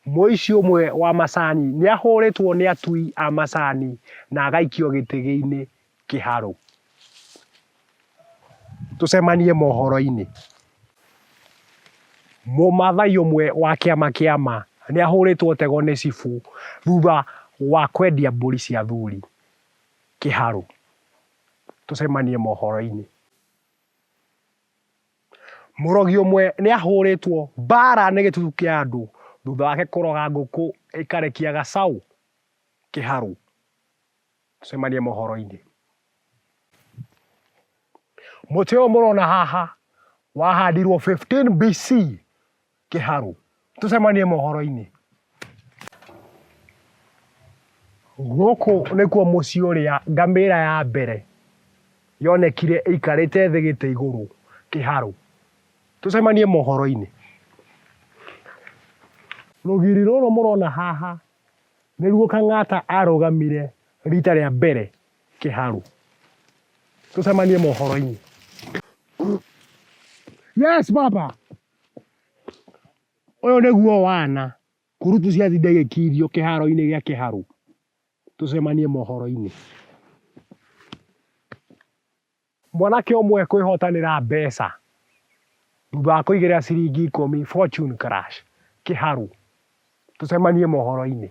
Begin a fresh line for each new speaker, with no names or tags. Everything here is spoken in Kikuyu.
Mũici ũmwe wa macani nĩahũrĩtwo nĩ atui a macani na agaikio gĩtĩ-inĩ Kiharu. Tũcemanie mohoro-inĩ. Mũmathai ũmwe wa kĩama kĩa ma nĩahũrĩtwo tego nĩ cibũ thutha wa kwendia mbũri cia thuri Kiharu. Tũcemanie mohoro-inĩ. Mũrogi ũmwe nĩahũrĩtwo mbara nĩ gĩtutu kĩa andũ thutha wake kũroga ngũkũ ĩkarekia gacaũ Kiharu. Tũcemanie mohoro-inĩ. Mũtĩ ũyũ mũrona haha wahandirwo 15 BC Kiharu. Tũcemanie mohoro-inĩ. Gũkũ nĩkuo mũciĩ ũrĩa ngamĩra ya mbere yonekire ĩikarĩte thĩ gĩtĩ igũrũ Kiharu. Tũcemanie mohoro-inĩ. Rũgiri rũrũ mũrona haha nĩruo Kang'ata arũgamire rita rĩa mbere Kiharu. Tũcemanie mohoro-inĩ. Yes baba. Ũyũ nĩguo wana kurutu ciathinda igĩkirio kĩharo-inĩ gĩa Kiharu. Tũcemanie mohoro-inĩ. Mwanake ũmwe kwĩhotanĩra mbeca thutha wa kũigĩrĩra ciringi 10 fortune crash Kiharu. Tũcemanie mohoro-inĩ.